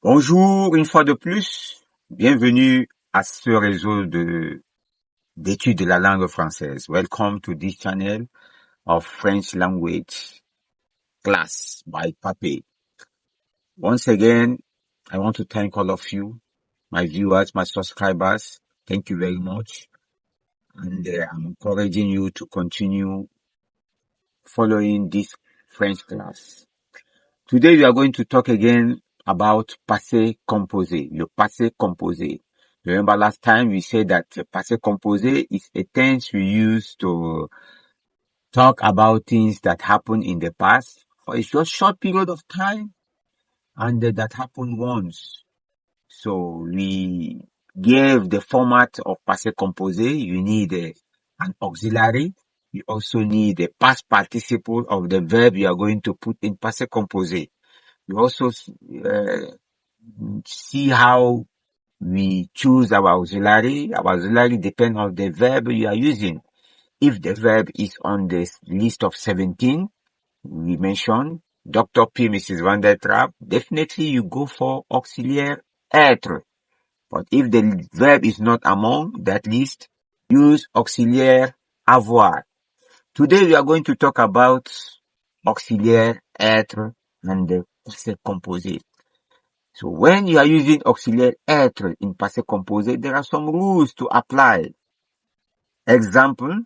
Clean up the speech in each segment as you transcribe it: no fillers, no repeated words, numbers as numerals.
Bonjour une fois de plus, bienvenue à ce réseau d'études de la langue française. Welcome to this channel of French language class by Pape. Once again, I want to thank all of you, my viewers, my subscribers. Thank you very much. And I'm encouraging you to continue following this French class. Today we are going to talk again about passé composé, le passé composé. Remember last time we said that passé composé is a tense we use to talk about things that happened in the past for a short period of time and that happened once. So we gave the format of passé composé. You need an auxiliary. You also need a past participle of the verb you are going to put in passé composé. You also see how we choose our auxiliary. Our auxiliary depends on the verb you are using. If the verb is on the list of 17, we mentioned Dr. P, Mrs. Van der Trapp, definitely you go for auxiliary être. But if the verb is not among that list, use auxiliary avoir. Today we are going to talk about auxiliary être and the passé composé. So when you are using auxiliary être in passé composé, there are some rules to apply. Example,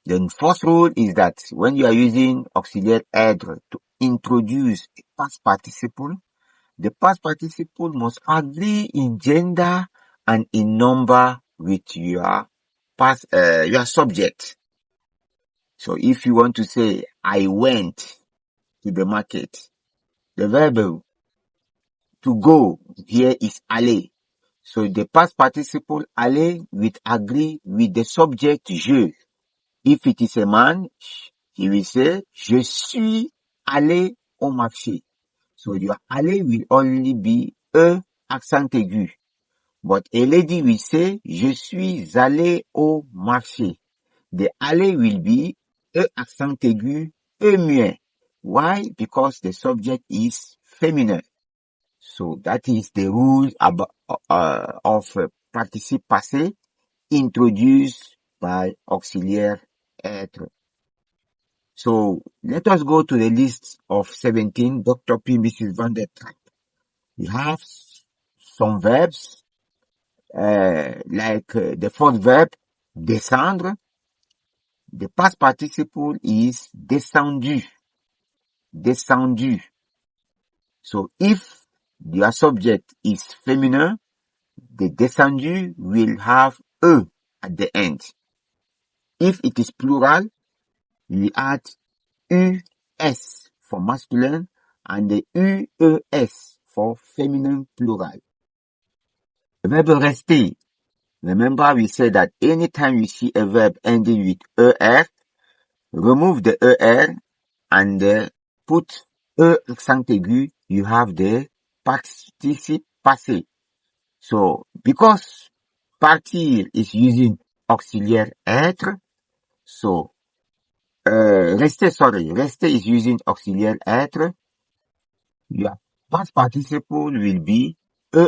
the first rule is that when you are using auxiliary être to introduce a past participle, the past participle must agree in gender and in number with your subject. So if you want to say, I went to the market, the verb to go here is aller. So the past participle aller will agree with the subject je. If it is a man, he will say, je suis allé au marché. So your aller will only be e accent aigu. But a lady will say, je suis allé au marché. The aller will be e accent aigu, e muet. Why? Because the subject is feminine. So that is the rule of participe passé introduced by auxiliary être. So let us go to the list of 17, Dr. P. Mrs. Van der Trapp. We have some verbs, like the first verb, descendre. The past participle is descendu. Descendu. So if your subject is feminine, the descendu will have e at the end. If it is plural, we add us for masculine and the ues for feminine plural. The verb rester. Remember we said that anytime you see a verb ending with er, remove the er and put accent aigu, you have the participe passé. So, because partir is using auxiliary être, so, rester is using auxiliary être, your past participle will be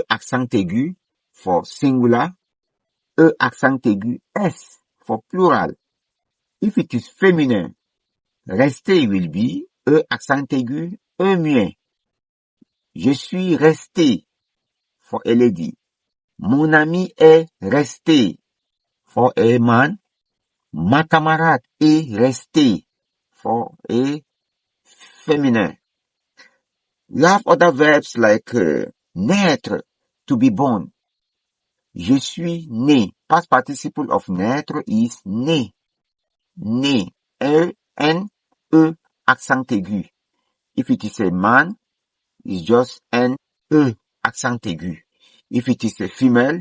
accent aigu for singular, accent aigu s for plural. If it is feminine, rester will be accent aigu muet. Je suis resté for a lady. Mon ami est resté for a man. Ma camarade est resté for a feminine. You have other verbs like naître, to be born. Je suis né. Past participle of naître is né. Né. N-E, accent aigu. If it is a man, it's just N-E, accent aigu. If it is a female,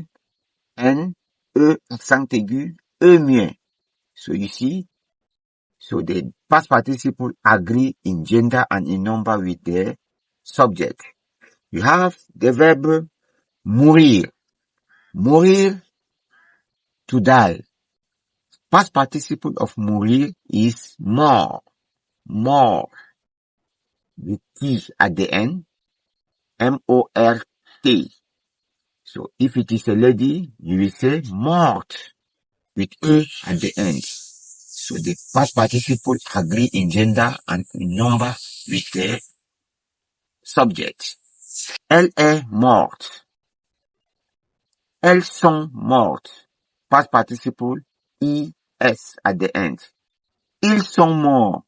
N-E, accent aigu, E muet. So you see, so the past participle agree in gender and in number with the subject. You have the verb mourir. Mourir, to die. Past participle of mourir is mort. Mort. With T at the end. M-O-R-T. So if it is a lady, you will say mort with E at the end. So the past participle agree in gender and in number with the subject. Elle est morte. Elles sont mortes. Past participle es at the end. Ils sont morts.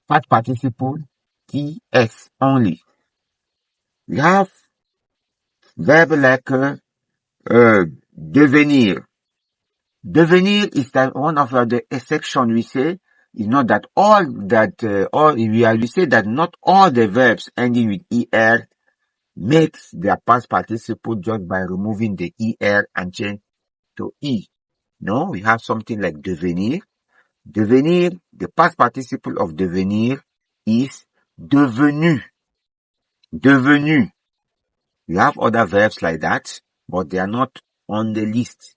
Past participle ts only. We have verb like devenir. Devenir is that one of the exception we say is not that all that we say that not all the verbs ending with er makes their past participle just by removing the er and change to e. No, we have something like devenir. Devenir, the past participle of devenir is devenu. Devenu. You have other verbs like that, but they are not on the list.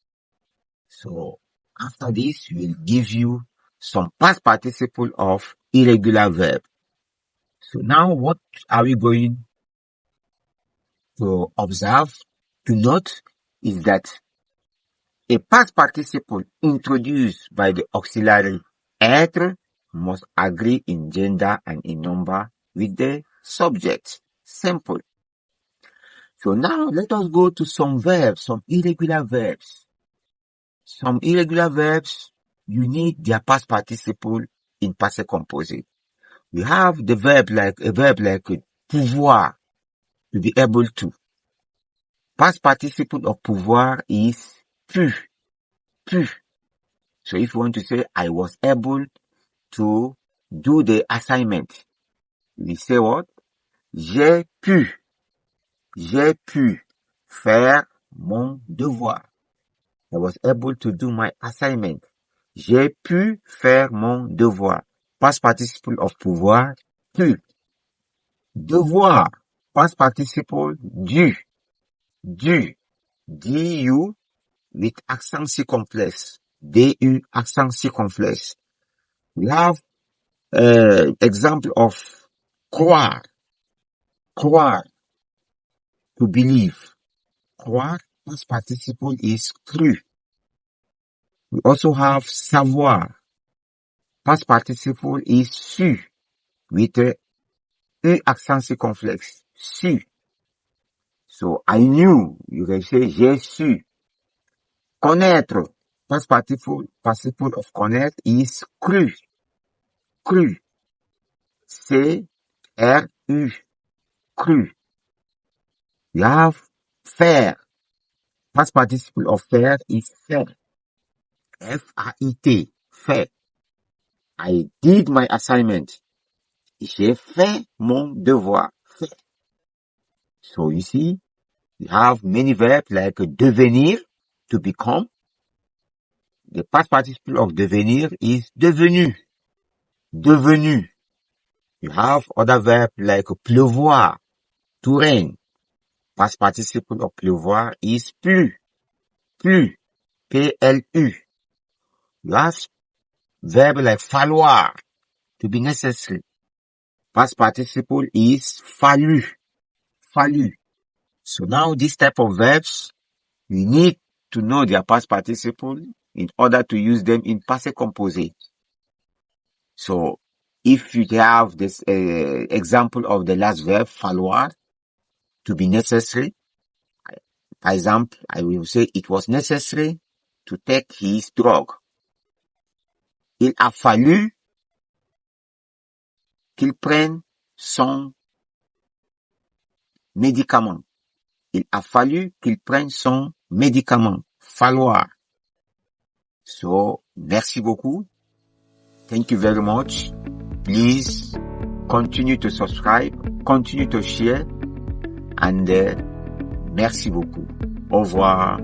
So after this, we will give you some past participle of irregular verb. So now what are we going to observe, to note, is that a past participle introduced by the auxiliary être must agree in gender and in number with the subject. Simple. So now let us go to some verbs, some irregular verbs. Some irregular verbs, you need their past participle in Passé Composé. We have a verb like pouvoir, to be able to. Past participle of pouvoir is pu. So if you want to say, I was able to do the assignment, we say what? J'ai pu faire mon devoir. I was able to do my assignment. J'ai pu faire mon devoir. Past participle of pouvoir, pu. Devoir. Past participle, dû. D-U with accent circumflex. D-U accent circumflex. We have example of croire. Croire. To believe. Croire. Past participle is cru. We also have savoir. Past participle is su with a accent circumflex. Su. So I knew. You can say j'ai su. Connaître. Past participle of connaître is cru. C-R-U. Cru. You have faire. Past participle of faire is faire. F-A-I-T. Fait. I did my assignment. J'ai fait mon devoir. Fait. So you see, we have many verbs like devenir, to become. The past participle of devenir is devenu. Devenu. You have other verbs like pleuvoir, to rain. Past participle of pleuvoir is plu. P-L-U. You have verb like falloir, to be necessary. Past participle is fallu. So now this type of verbs, you need to know their past participle in order to use them in Passé Composé. So if you have this example of the last verb, falloir, to be necessary. For example, I will say it was necessary to take his drug. Il a fallu qu'il prenne son médicament. Il a fallu qu'il prenne son médicament. Falloir. So, merci beaucoup. Thank you very much. Please continue to subscribe, continue to share, and merci beaucoup. Au revoir.